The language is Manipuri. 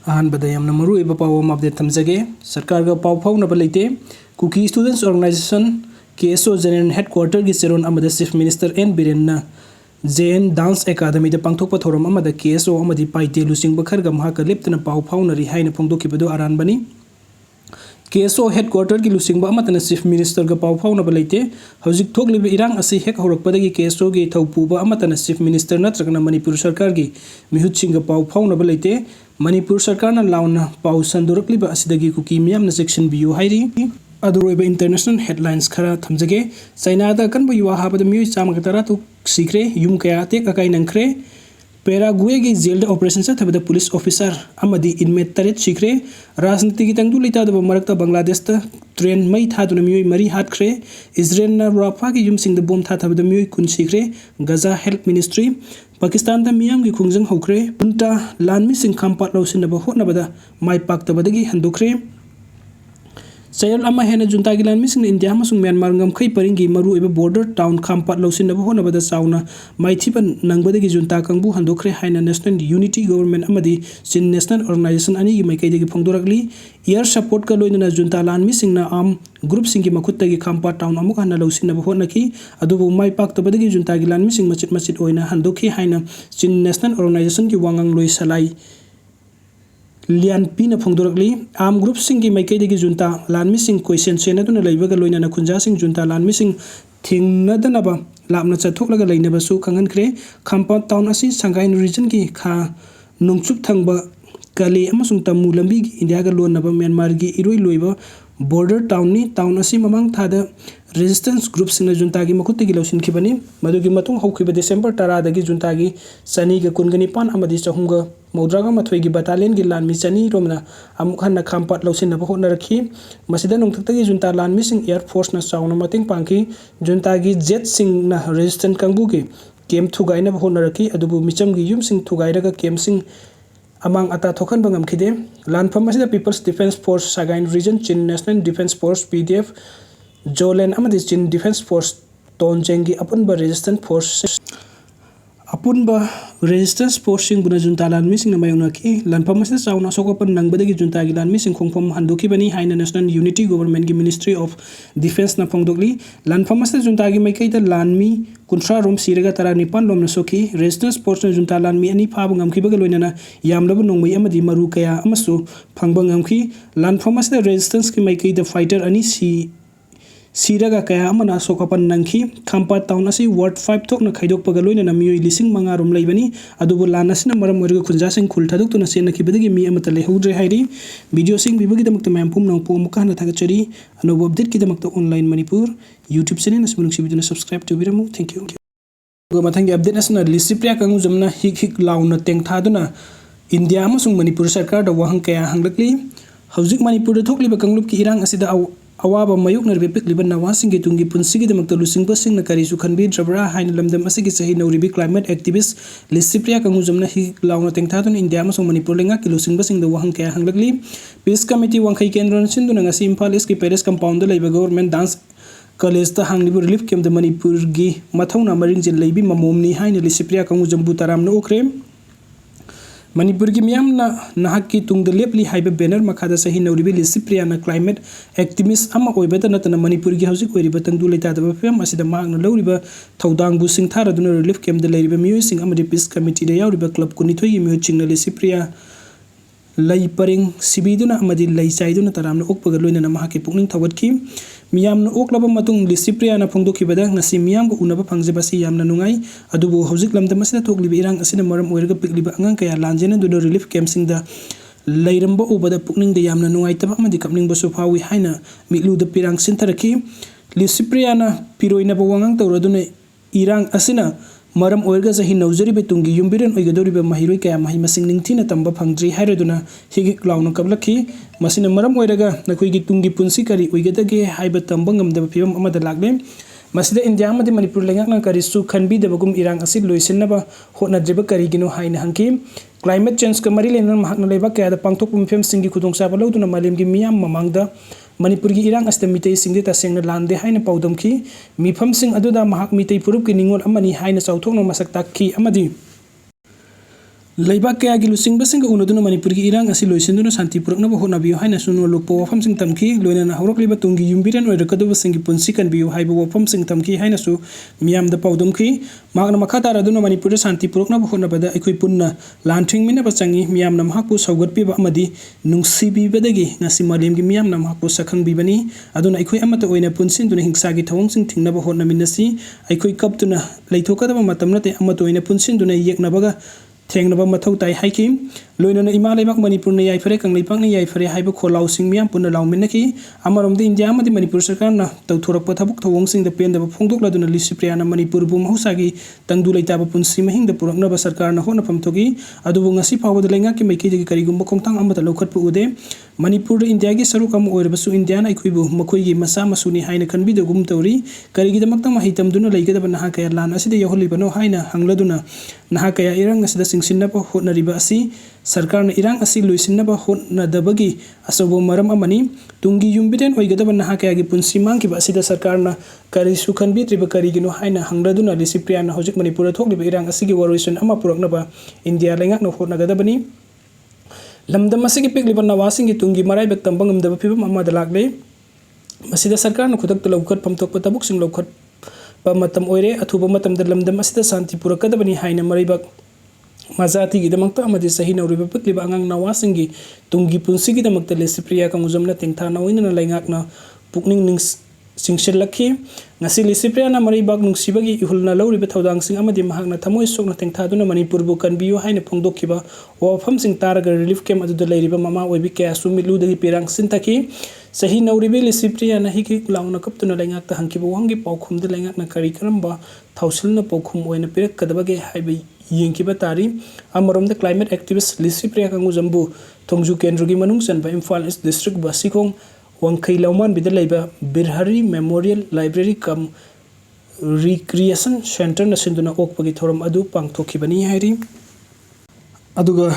अहनबद यामना मरुइबा पाव अमा अपडेट थमजगे सरकार का पाव फाउनबा लेते Kuki students organisation KSO general headquarter की चेरोन अमदा chief minister N Biren JN dance academy पांथोप थोरम अमदा केएसओ अमदी पाइते लुसिंग खरगा महाका लेप्तना पाव फाउनरी हाइना फोंदोखिबदो अरानबनी केएसओ हेडक्वार्टर की लुसिंग अमतना चीफ मिनिस्टर का पाव फाउनबा लेते हौजिक थोकलिब इरांग असि हेक हौरकपदगी केएसओ की थौपुबा अमतना चीफ मिनिस्टर नत्रगना मणिपुर सरकार की मिहुतसिंग का पाव फाउनबा लेते मणिपुर सरकार लाउना पाव संदोरकलिबा असिदगी कुकी मियामना सेक्शन बियु हाइरी अदुरोइबा इंटरनेशनल हेडलाइंस खरा थमजगे चाइनादा कनबो युवा हाबद मियोय चामगा तरा तो सिक्रे युम कया ते ककाई नंखरे पेरागुए की जेल ऑपरेशन चथबद पुलिस ऑफिसर अमदी इनमेट तरेत सिक्रे राजनीति की तंगदु लेतादब मरक्ता बांग्लादेश ट्रेन मई थादुना मियोय मरी हाटखरे इजराइल ना राफा की युमसिंग बोम थाथबद मियोय कुन सिक्रे गजा हेल्थ मिनिस्ट्री पाकिस्तान दा मियाम की खुंजंग हौखरे उनता लानमिसिंग खामपात लौसिनबा होटनबदा माय पाक्तबदगी हंदोखरे चयल अमा हेना जुंता की लानमिसिंग इंडिया अमसुंग म्यांमार ngमखै परिंगी मरु एबा बॉर्डर टाउन खामपात लौसिनबा होटनबदा चाउना माइथिबन नंगबदगी जुंता कंबु हंदोखरे हाइना नेशनल यूनिटी गवर्नमेंट अमदी चिन नेशनल ऑर्गेनाइजेशन अनि की माइकैदगी फोंदोरकली एयर सपोर्ट का लोइनना जुंता लानमिसिंग ना आम ग्रुप सिंह की मखुत्तगी खामपात टाउन अमुक हन्ना लौसिनबा होटनकी अदुबु माइ पाक्तबदगी जुंता की लानमिसिंग मचित मचित ओइना हंदोखि हाइना चिन नेशनल ऑर्गेनाइजेशन की वांगंग लोइ सलाई लियान पीना फोंदोरकली आम ग्रुप सिंह की माइकैदगी जुंता लानमिसिंग क्वेश्चन सेनदुना लैबगा लोइना खुंजा सिंह जुंता लानमिसिंग थिंगनदनबा लापना चथोकलगा लैनबसु खंगनख्रे खामपात टाउन असि संगाइन रीजन की खा नुंगचुक थंगबा कले अमसुंग तमु लंबी इंडिया का लोनबा म्यांमार की इरोई लोइबा बॉर्डर टाउन असि ममांग थादा रेजिस्टेंस ग्रुप सिंह जुंता की मखुत्तगी लौसिनखिबनी मदुगी मतुंग हौखिबा डिसेंबर 10 दगी जुंता की सनी के कुनगनिपान अमदी चहुंगा मौद्रागा मथोई की बटालियन की लानमी चनी रोमना अमुक हन्ना खामपात लौसिनबा होटनरखी मसिदा नोंथक्तगी जुंता लानमी सिंह एयर फोर्स ना चाउना मतेंग पांखी जुंता की जेट सिंह ना रेजिस्टेंट कांगबू के केम थुगाइनबा होटनरखी अदुबु मिचम की युम सिंह थुगाइरगा केम सिंह अमांग अता थोखन बंगम खिदे लानफम असिदा people's defence force Sagaing region Chin national defence force PDF जोलेन अमदी चिन डिफेंस फोर्स तोनचेंग की अपुनबा रेजिस्टेंट फोर्स अपुनबा रेजिस्टेंस फोर्स सिंह बुना जुंता लानमी सिंह मायोनकी लानफम असिदा चाउना सोकोपन नंगबदगी जुंता की लानमी सिंह खोंफम हंदोखिबनी हाइना नेशनल यूनिटी गवर्नमेंट की मिनिस्ट्री ऑफ डिफेंस ना फोंदोकली लानफम असिदा जुंता की माइकैदा लानमी कुंथ्रा रोम सिरगा 19 लोमना सोखी रेजिस्टेंस फोर्स ना जुंता लानमी अनि फाब ngमखिबगा लोइनाना यामलबु नोंमै अमदी मरु कया अमसु फंगबा ngमखी लानफम असिदा रेजिस्टेंस की माइकैदा फाइटर अनि सिरगा कया अमना सोकपन नंखी खामपात टाउन असि वार्ड 5 थोकना खैदोकपगा लोइनाना मियोय लिसिंग मंगा रोम लैबनी अदुबु लानसिना मरम ओरगा खुंजासिंग खुल थादुक्तुना सेनखिबदगी मी अमता लेहौद्रे हाइरी वीडियो सिंग बिबगिदमक्ता मैम पुम नंग पोम काहना थागचरी अनोब अपडेट किदमक्ता ऑनलाइन मणिपुर यूट्यूब चैनल असमुनुक्सी बिदुना सब्सक्राइब टुबिरमु थैंक यू मथंगी अपडेट असना लिसिप्रिया कंगु जमना हिक लाउना तेंगथादुना इंडिया अमसुंग मणिपुर सरकार दा वहंग कया हंगलकली हौजिक मणिपुर थोकलिबा कंगलुप की इरांग असिदा अवाब मयुकनरबे पिकलिबा नवासिंग की तुंगी पुंसिगिदमक्ता लुसिंगबसिंगना करिसु खनबिद्रबरा हाइन लमदम असिगी सही नौरिबी क्लाइमेट एक्टिविस्ट लिसिप्रिया कंगुजमना ही लाउना तेंगथादुन इंडिया अमसुंग मणिपुर लेंगा की लुसिंगबसिंग द वहंग कया हंगलकली पीस कमिटी वांखै केंद्र सिंदुना ngasi इम्फाल ईस्ट की पेरिस कंपाउंड लैबा गवर्नमेंट डांस कॉलेज ता हांगलिबु रिलीफ कैंप द मणिपुर की मथौना मरिंग जिन लैबी ममोमनी हाइन लिसिप्रिया कंगुजमबु तरामना ओखरे मणिपुर की मियामना नाहक की तुंग लेपली हाइबे बैनर मखादा सही नौरिबी लिसिप्रिया ना क्लाइमेट एक्टिविस्ट अमा ओइबता नतना मणिपुर की हौजिक ओइरिबा तंगदु लेतादबा फिल्म असिदा मागना लौरिबा थौदांगबु सिंगथारदुना रिलीफ कैंप द लैरिबा मियोय सिंग अमदि पीस कमिटी दा यावरिबा क्लब कुनिथोय मियोय चिंगना लिसिप्रिया लई परिंग सिबिदुना अमदि लई चाइदुना तरामना ओकपगा लोइना महाके पुकनिंग थवतकी मियामना ओकलबा मतुंग लिसिप्रिया ना फोंदोखिबदा ngasi मियामगा उनबा फंगजेबासि यामना नुंगाई अदुबु हौजिक लमदम असिदा थोकलिबा इरांग असिना मरम ओइरगा पिकलिबा अंगां कया लांजेना दुदा रिलीफ कैंपसिंग दा लैरंबा उबदा पुकनिंग दा यामना नुंगाइतबा अमदि कपनिंगबसु फावी हाइना मिलुदा पिरांग सिंथरखी लिसिप्रिया ना पिरोइनबा वांगां तौरदुना इरांग असिना मरम ओइरगा सही नौजरिबे तुंगी युमबिरन ओइगदोरिबे महिरोइ कया महि मसिंग निंगथिना तंबा फंगद्री हाइरदुना हिगी क्लाउना कबलखी मसिना मरम ओइरगा नखोइगी तुंगी पुंसी करी ओइगदगे हाइबा तंबा ngमदबा फिबम अमदा लागले मसिदा इंडिया अमदि मणिपुर लेंगाकना करिसु खनबिदबगुम इरांग असि लोइसिनबा होटनद्रिबा करिगिनो हाइना हंकी क्लाइमेट चेंज का मरी लेना महकना लेबा कयादा पांथोकपा मफेम सिंगी खुदोंचाबा लौदुना मालेमगी मियाम ममांगदा मणिपुर की इरांग असते मितई सिंगदे तसेंगना लांदे हाइना पाउदमखी मिफम सिंग अदुदा महक मितई पुरुप की निंगोल अमनी हाइना चौथोकना मसक ताकखी अमदि Leibak kaya gi lusingba unaduna Manipur gi irang asi loisinduna santi puraknaba hotnabiyo haina sunu lokpa wafamsing tamki loinana haurakliba tunggi yumbiren oirakadaba singi punsi kanbiyo haiba wafamsing tamki haina su miyamda paudumki magna makha taraduna Manipur santi puraknaba hotnabada aikoi punna lanthingminaba changi miyamna mahakpu saugatpiba amadi nungsibibadagi ngasi malemgi miyamna mahakpu sakhangbibani aduna aikoi amata oina punsinduna hingsagi thawngsing thingnaba hotnaminasi aikoi kaptuna leithokadaba matamnate amata oina punsinduna yeknabaga थेंगनबा मथौ ताई हाइकि लोइनना इमा लेबाक मणिपुर ने याइफरे कंगलेपाक ने याइफरे हाइबो खोलाउसिंग मियाम पुनः लाउमिनकी अमरमदे इंडिया मदि मणिपुर सरकार न तौथोरकप थबुक थवंगसिंग द पेंदब फोंदोकलादुना लिसिप्रियाना मणिपुर बु महौसागी तंगदु लेताब पुनसि महिंग द पुरकनब सरकार न होना फमथोगी अदुबु ngasi फावद लेंगा कि मैकेजगी करिगुम खोंथांग अमत लौखटपु उदे मणिपुर इंडिया की सरुक अम ओइरबसु इंडिया ना इखुइबु मखोइगी मसा मसुनी हाइना खनबिदगुम तौरी करिगिदमक्ता महितमदुना लेगदब नहा कया लान असिदे यहोलिबनो हाइना हंगलदुना नहा कया इरंग असिदा सिंगसिनब होटनरिबा असि सरकार न इरंग असि लुइसिनब होटनदबगी असोबो मरम अमनी तुंगी युम्बिदेन ओइगदब नहा कयागी पुंसि मांगिबा असिदा सरकार न करिसु खनबिद्रिबा करिगिनो हाइना हंगलदुना लिसिप्रिया न हौजिक मणिपुर थोकलिबा इरंग असिगी वरोइसन अमा पुरकनबा इंडिया लेंगाक न होटनगदबनी लमदम असिगी पिकलिबा नवासिंगी तुंगी मराइबक तंबा ngमदबा फिबम अमादा लागले मसिदा सरकार न खुदक लौखट फमथोकप तबुकसिंग लौखट मतम ओइरे अथुबा मतमदा लमदम असिदा शांति पुरकदबनी हाइना मराइबक मजाति गिदमक्ता अमदि सही नौरिबा पिकलिबा अंगांग नवासिंगी तुंगी पुंसिगिदमक्ता लिसिप्रिया कंगुजमना तेंथा नवइनना लाइंगाकना पुकनिंग सिंगसिलखि ngasi लिसिप्रिया ना मराइबाक नुंसिबगी इहुलना लौरिबा थौदांगसिंग अमदि महाकना थमोइ सोकना तेंथादुना मणिपुर बु कनबियो हाइना फोंदोखिबा वाफमसिंग तारगा रिलीफ कैम्प अदुदा लेरिबा ममा ओइबि कयासु मिलुदगी पेरांग सिंथखि सही नौरिबि लिसिप्रिया ना हिकि लाउना कपतुना लाइंगाकता हंकिबा वंगी पाउखुमदा लाइंगाकना करि करंबा थौसिलना पाउखुम ओइना पिरकदबगे हाइबि येंकिबा तारी अमरोमदा क्लाइमेट एक्टिविस्ट लिसिप्रिया कंगुजमबु थोंजु केंद्रगी मनुंग चनबा इम्फाल ईस्ट डिस्ट्रिक्ट बसिखोंग वंखै लौमान बिदा लेबा बिरहरी memorial library cum recreation centre न सिंदुना ओकपगी थोरम अदु पांगथोखिबनी हाइरी अदुगा